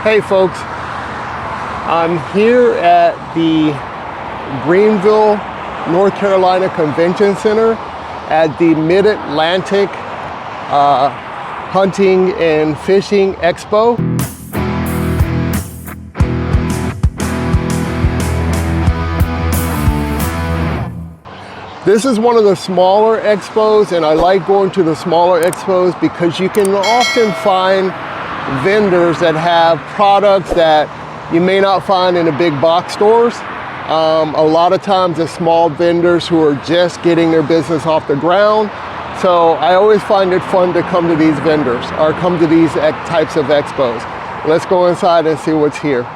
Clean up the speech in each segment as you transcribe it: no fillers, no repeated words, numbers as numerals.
Hey folks, I'm here at the Greenville, North Carolina Convention Center at the Mid-Atlantic Hunting and Fishing Expo. This is one of the smaller expos, and I like going to the smaller expos because you can often find vendors that have products that you may not find in the big box stores. A lot of times it's small vendors who are just getting their business off the ground. So I always find it fun to come to these vendors or come to these types of expos. Let's go inside and see what's here.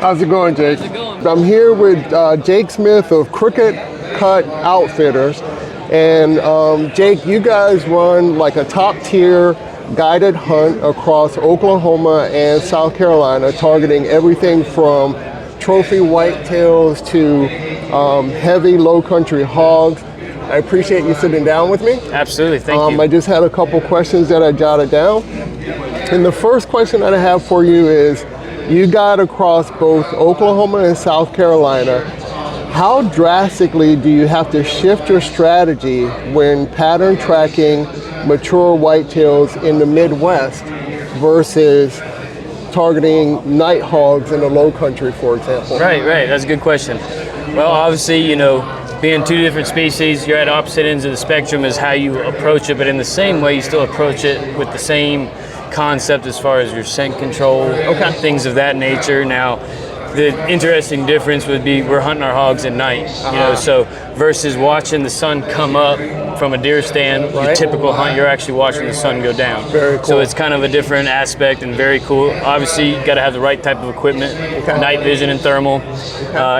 How's it going, Jake? How's it going? I'm here with Jake Smith of Crooked Cut Outfitters. And Jake, you guys run like a top tier guided hunt across Oklahoma and South Carolina, targeting everything from trophy whitetails to heavy low country hogs. I appreciate you sitting down with me. Absolutely, thank you. I just had a couple questions that I jotted down. And the first question that I have for you is, you got across both Oklahoma and South Carolina. How drastically do you have to shift your strategy when pattern tracking mature whitetails in the Midwest versus targeting night hogs in the low country, for example? Right, that's a good question. Well, obviously, you know, being two different species, you're at opposite ends of the spectrum is how you approach it, but in the same way, you still approach it with the same concept as far as your scent control, things of that nature. Now, the interesting difference would be we're hunting our hogs at night, you know, so versus watching the sun come up from a deer stand, your typical hunt, you're actually watching the sun go down. Very cool. So it's kind of a different aspect and very cool. Obviously, you got to have the right type of equipment. Night vision and thermal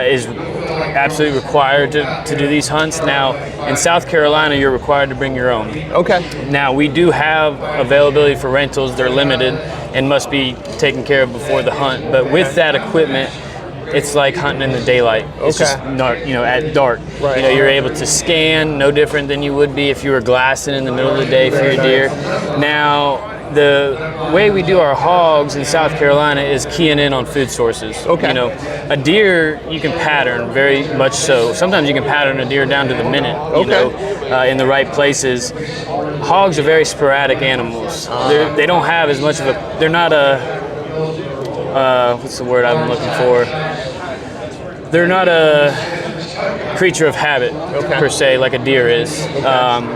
is absolutely required to do these hunts. Now, in South Carolina, you're required to bring your own. Okay. Now, we do have availability for rentals. They're limited and must be taken care of before the hunt. But with that equipment, it's like hunting in the daylight. It's just dark, you know, at dark. Right. You know, you're able to scan, no different than you would be if you were glassing in the middle of the day for your deer. Now, the way we do our hogs in South Carolina is keying in on food sources. You know, a deer you can pattern very much so. Sometimes you can pattern a deer down to the minute, you know, in the right places. Hogs are very sporadic animals. They don't have as much of a, they're not a, what's the word I'm looking for? They're not a creature of habit per se, like a deer is.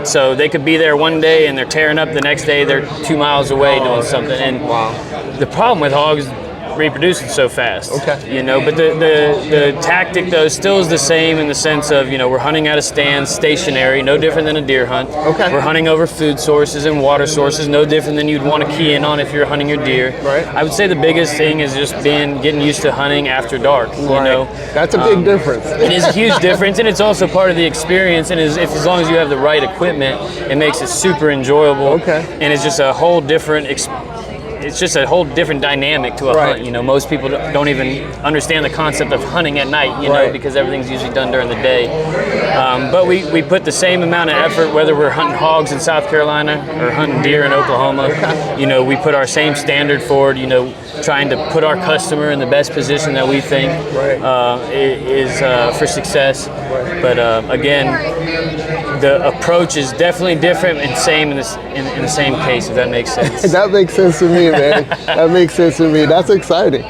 So they could be there one day and they're tearing up, the next day they're 2 miles away doing something. And the problem with hogs is reproducing so fast. You know, but the tactic though still is the same in the sense of, you know, we're hunting at a stand, stationary, no different than a deer hunt. We're hunting over food sources and water sources, no different than you'd want to key in on if you're hunting your deer. I would say the biggest thing is just getting used to hunting after dark. You know, that's a big difference. It is a huge difference, and it's also part of the experience. And as long as you have the right equipment, it makes it super enjoyable. And it's just a whole different it's just a whole different dynamic to a hunt. You know, most people don't even understand the concept of hunting at night, you know, because everything's usually done during the day. But we put the same amount of effort, whether we're hunting hogs in South Carolina or hunting deer in Oklahoma. You know, we put our same standard forward, you know, trying to put our customer in the best position that we think is for success. But again, the approach is definitely different and same in the same case, if that makes sense. That makes sense to me, man. That makes sense to me. That's exciting.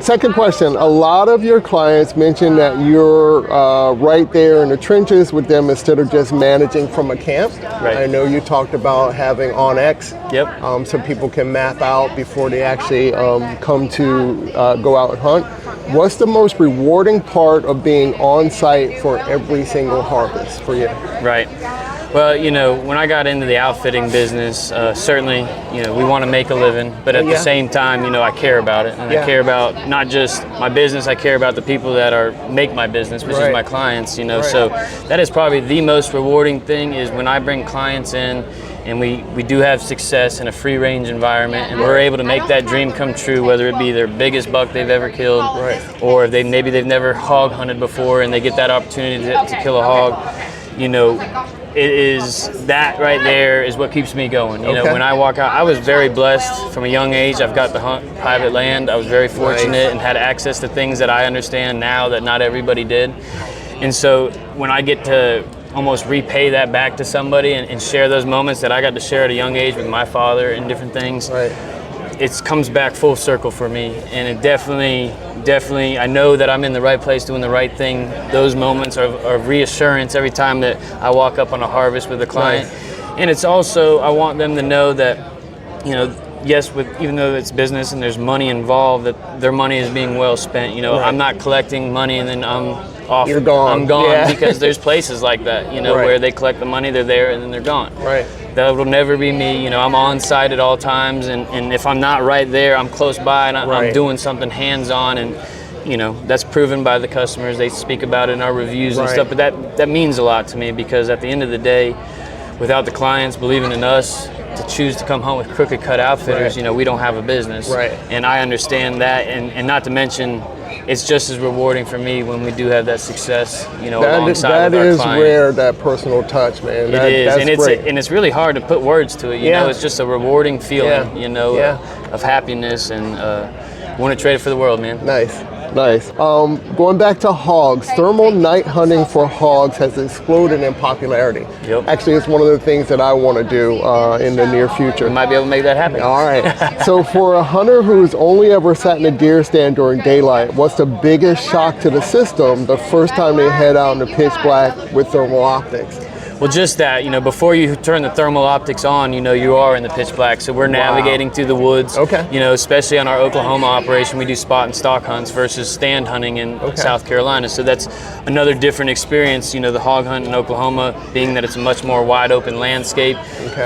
Second question, a lot of your clients mention that you're right there in the trenches with them instead of just managing from a camp. I know you talked about having OnX, so people can map out before they actually come to go out and hunt. What's the most rewarding part of being on site for every single harvest for you? Well, you know, when I got into the outfitting business, certainly, you know, we want to make a living, but at the same time, you know, I care about it. And I care about not just my business, I care about the people that make my business, which is my clients, you know. So that is probably the most rewarding thing, is when I bring clients in and we do have success in a free range environment, and we're able to make that dream come true, whether it be their biggest buck they've ever killed, or if maybe they've never hog hunted before and they get that opportunity to kill a hog. You know, it is that right there is what keeps me going. You know, when I walk out, I was very blessed from a young age. I've got to hunt private land. I was very fortunate and had access to things that I understand now that not everybody did. And so when I get to almost repay that back to somebody and share those moments that I got to share at a young age with my father and different things, it comes back full circle for me. And it definitely, I know that I'm in the right place doing the right thing. Those moments are reassurance every time that I walk up on a harvest with a client. And it's also, I want them to know that, you know, yes, even though it's business and there's money involved, that their money is being well spent. You know, I'm not collecting money and then I'm off. You're gone. I'm gone because there's places like that, you know, where they collect the money, they're there, and then they're gone. That will never be me. You know, I'm on site at all times, and if I'm not right there, I'm close by and I'm doing something hands-on, and you know, that's proven by the customers. They speak about it in our reviews and stuff, but that means a lot to me, because at the end of the day, without the clients believing in us to choose to come home with Crooked Cut Outfitters, you know, we don't have a business. And I understand that, and not to mention, it's just as rewarding for me when we do have that success, you know, alongside with our client. That is rare, that personal touch, man. It is, that's and it's really hard to put words to it. You know, it's just a rewarding feeling, you know, of happiness, and want to trade it for the world, man. Nice. Going back to hogs, thermal night hunting for hogs has exploded in popularity. Actually, it's one of the things that I want to do in the near future. We might be able to make that happen. All right. So for a hunter who's only ever sat in a deer stand during daylight, what's the biggest shock to the system the first time they head out in the pitch black with thermal optics? Well, just that, you know, before you turn the thermal optics on, you know, you are in the pitch black. So we're navigating through the woods. You know, especially on our Oklahoma operation, we do spot and stalk hunts versus stand hunting in South Carolina. So that's another different experience. You know, the hog hunt in Oklahoma, being that it's a much more wide open landscape,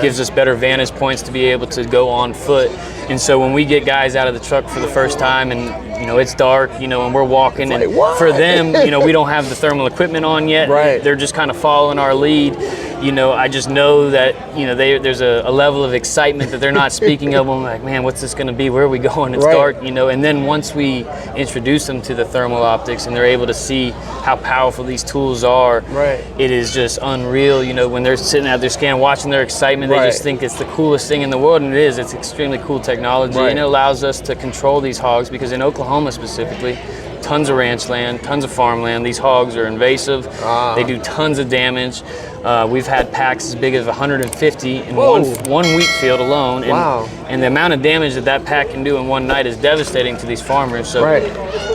gives us better vantage points to be able to go on foot. And so when we get guys out of the truck for the first time, and you know, it's dark, you know, and we're walking, and for them, you know, we don't have the thermal equipment on yet. They're just kind of following our lead. You know, I just know that, you know, there's a level of excitement that they're not speaking of. I'm like, man, what's this going to be? Where are we going? It's dark, you know. And then once we introduce them to the thermal optics and they're able to see how powerful these tools are, it is just unreal. You know, when they're sitting at their scan, watching their excitement, they just think it's the coolest thing in the world, and it is. It's extremely cool technology, and it allows us to control these hogs, because in Oklahoma specifically, tons of ranch land, tons of farmland. These hogs are invasive. They do tons of damage. We've had packs as big as 150 in one wheat field alone. And the amount of damage that pack can do in one night is devastating to these farmers. So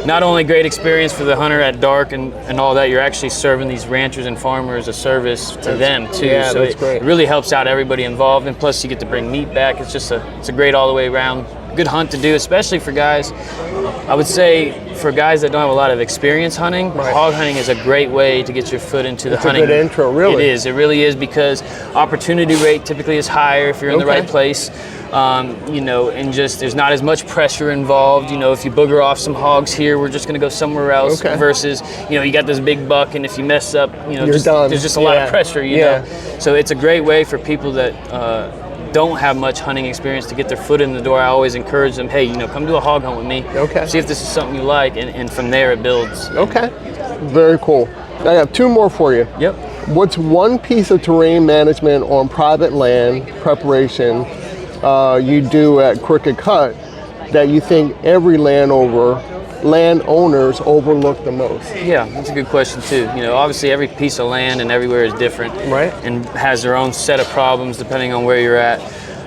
not only great experience for the hunter at dark and all that, you're actually serving these ranchers and farmers a service to them too. So it really helps out everybody involved. And plus you get to bring meat back. It's just it's a great all the way around good hunt to do, especially for guys. I would say for guys that don't have a lot of experience hunting, hog hunting is a great way to get your foot into the hunting. It's a good intro, really. It really is, because opportunity rate typically is higher if you're in the right place. You know, and just there's not as much pressure involved. You know, if you booger off some hogs here, we're just going to go somewhere else. Versus, you know, you got this big buck, and if you mess up, you know, there's just a lot of pressure. You know, so it's a great way for people that don't have much hunting experience to get their foot in the door. I always encourage them, hey, you know, come do a hog hunt with me. See if this is something you like, and from there it builds. Very cool. I have two more for you. What's one piece of terrain management on private land preparation you do at Crooked Cut that you think every landowners overlook the most? Yeah, that's a good question too. You know, obviously every piece of land and everywhere is different, and has their own set of problems depending on where you're at.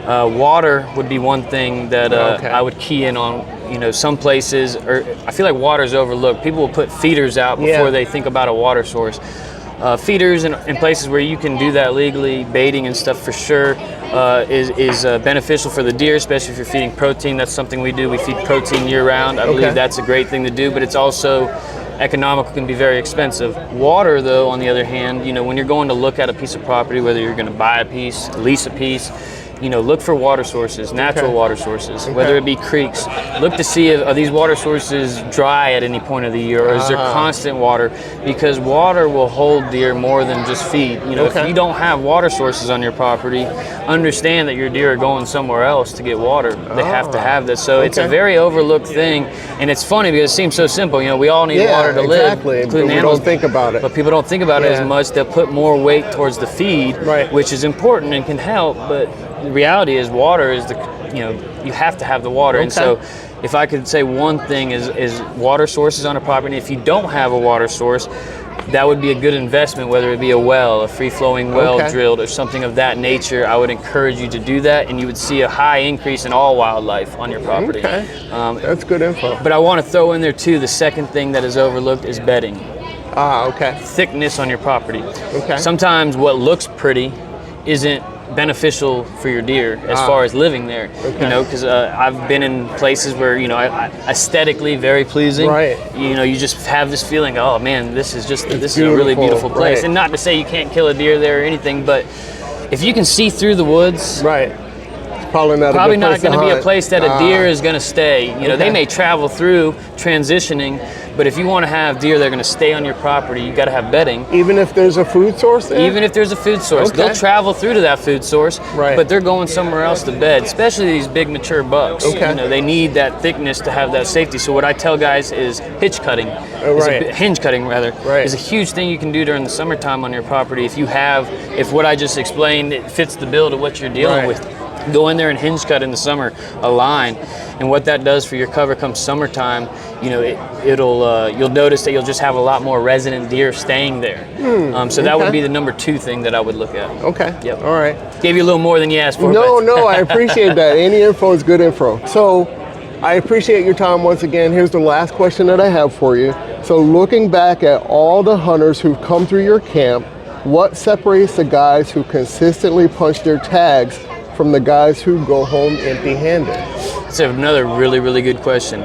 Water would be one thing that I would key in on. You know, some places, I feel like water is overlooked. People will put feeders out before they think about a water source. Feeders in places where you can do that legally, baiting and stuff for sure, is beneficial for the deer, especially if you're feeding protein. That's something we do. We feed protein year round. I believe that's a great thing to do, but it's also economical can be very expensive. Water, though, on the other hand, you know, when you're going to look at a piece of property, whether you're going to buy a piece, lease a piece, you know, look for water sources, natural water sources, whether it be creeks. Look to see if are these water sources dry at any point of the year, or is there constant water? Because water will hold deer more than just feed. You know, if you don't have water sources on your property, understand that your deer are going somewhere else to get water. They have to have this. So it's a very overlooked thing, and it's funny because it seems so simple. You know, we all need water to live, including but we animals. don't think about it. But people don't think about it as much. They'll put more weight towards the feed, which is important and can help, but the reality is water is you have to have the water. And so if I could say one thing is water sources on a property. If you don't have a water source, that would be a good investment, whether it be a well, a free-flowing well drilled, or something of that nature. I would encourage you to do that, and you would see a high increase in all wildlife on your property. That's good info. But I want to throw in there too, the second thing that is overlooked is bedding. Thickness on your property. Sometimes what looks pretty isn't beneficial for your deer as far as living there. You know, because I've been in places where, you know, aesthetically very pleasing. You know, you just have this feeling, oh man, this is a really beautiful place. And not to say you can't kill a deer there or anything, but if you can see through the woods, it's probably not going to be a place that a deer is going to stay. You know, they may travel through transitioning, but if you want to have deer that are going to stay on your property, you got to have bedding. Even if there's a food source there? Even if there's a food source. They'll travel through to that food source, but they're going somewhere else to bed, especially these big mature bucks. You know, they need that thickness to have that safety. So what I tell guys is hinge cutting, is a huge thing you can do during the summertime on your property. If what I just explained, it fits the bill to what you're dealing with. Go in there and hinge cut in the summer a line, and what that does for your cover come summertime, you know, you'll notice that you'll just have a lot more resident deer staying there. So that would be the number 2 thing that I would look at. Yep. All right. Gave you a little more than you asked for. No, I appreciate that. Any info is good info. So I appreciate your time once again. Here's the last question that I have for you. So looking back at all the hunters who've come through your camp, what separates the guys who consistently punch their tags from the guys who go home empty-handed? That's another really, really good question.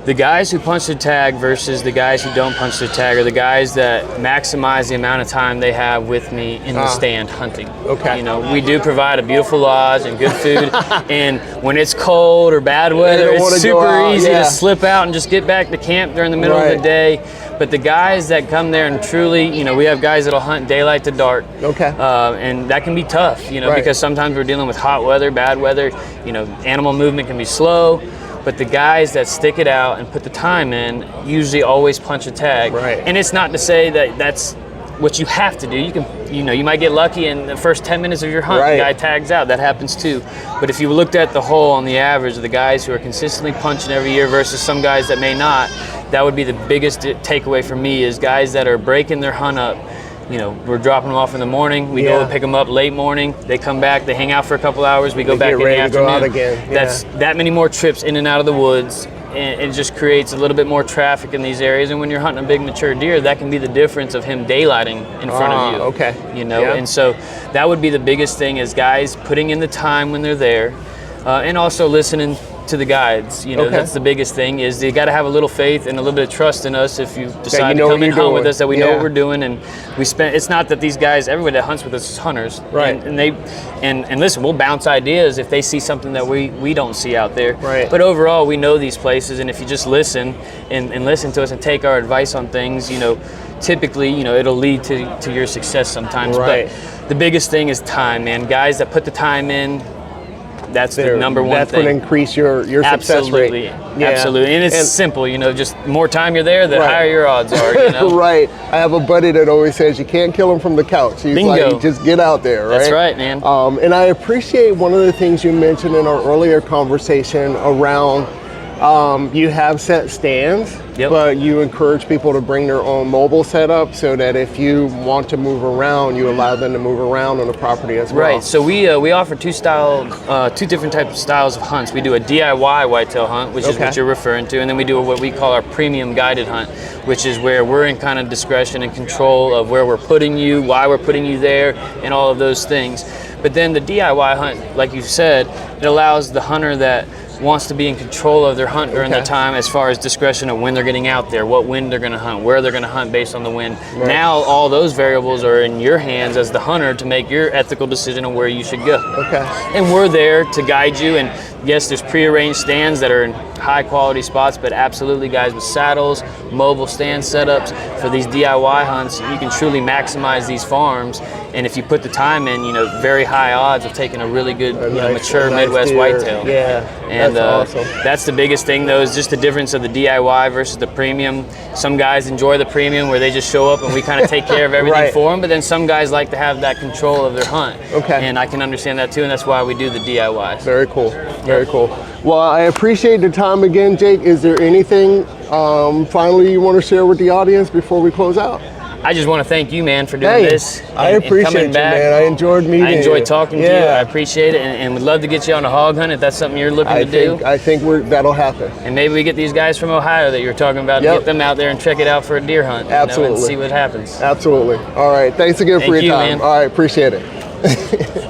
The guys who punch their tag versus the guys who don't punch their tag are the guys that maximize the amount of time they have with me in the stand hunting. You know, we do provide a beautiful lodge and good food, and when it's cold or bad weather, it's super easy to slip out and just get back to camp during the middle of the day. But the guys that come there and truly, you know, we have guys that'll hunt daylight to dark. And that can be tough, you know, because sometimes we're dealing with hot weather, bad weather, you know, animal movement can be slow. But the guys that stick it out and put the time in usually always punch a tag. And it's not to say that that's what you have to do. You can, you know, you might get lucky in the first 10 minutes of your hunt, the guy tags out. That happens too. But if you looked at the whole on the average of the guys who are consistently punching every year versus some guys that may not, that would be the biggest takeaway for me is guys that are breaking their hunt up. You know, we're dropping them off in the morning. We go pick them up late morning. They come back. They hang out for a couple hours. We go back in the afternoon. Go out again. That's that many more trips in and out of the woods, and it just creates a little bit more traffic in these areas. And when you're hunting a big mature deer, that can be the difference of him daylighting in front of you. You know, and so that would be the biggest thing is guys putting in the time when they're there, and also listening to the guides. You know, that's the biggest thing is you got to have a little faith and a little bit of trust in us if you decide to come and hunt with us, that we know what we're doing. And we spend, it's not that these guys, everybody that hunts with us is hunters, and they and listen, we'll bounce ideas if they see something that we don't see out there, but overall we know these places, and if you just listen and listen to us and take our advice on things, you know, typically, you know, it'll lead to your success sometimes. But the biggest thing is time, man. Guys that put the time in, that's the number one thing. That's going to increase your success rate. Absolutely. And it's simple, you know, just more time you're there, the higher your odds are, you know? I have a buddy that always says you can't kill them from the couch. He's like, just get out there, right? That's right, man. And I appreciate one of the things you mentioned in our earlier conversation around you have set stands, but you encourage people to bring their own mobile setup so that if you want to move around, you allow them to move around on the property as well. Right. So we offer two different types of styles of hunts. We do a DIY whitetail hunt, which is what you're referring to, and then we do what we call our premium guided hunt, which is where we're in kind of discretion and control of where we're putting you, why we're putting you there, and all of those things. But then the DIY hunt, like you said, it allows the hunter that wants to be in control of their hunt during their time, as far as discretion of when they're getting out there, what wind they're going to hunt, where they're going to hunt based on the wind. Right. Now all those variables are in your hands as the hunter to make your ethical decision on where you should go. Okay. And we're there to guide you. And yes, there's prearranged stands that are in high quality spots, but absolutely, guys, with saddles, mobile stand setups for these DIY hunts, you can truly maximize these farms. And if you put the time in, you know, very high odds of taking a really good, mature Midwest whitetail. Yeah, and that's awesome. That's the biggest thing, though, is just the difference of the DIY versus the premium. Some guys enjoy the premium where they just show up and we kind of take care of everything for them, but then some guys like to have that control of their hunt. Okay. And I can understand that too, and that's why we do the DIY. Very cool. Very cool. Well, I appreciate the time again, Jake. Is there anything finally you want to share with the audience before we close out? I just want to thank you, man, for doing this. I appreciate you, man. I enjoyed meeting you. I enjoyed talking to you. I appreciate it, and would love to get you on a hog hunt if that's something you're looking to do. I think that'll happen. And maybe we get these guys from Ohio that you were talking about, and get them out there and check it out for a deer hunt. Absolutely. And see what happens. Absolutely. All right. Thanks again for your time. Man. All right. Appreciate it.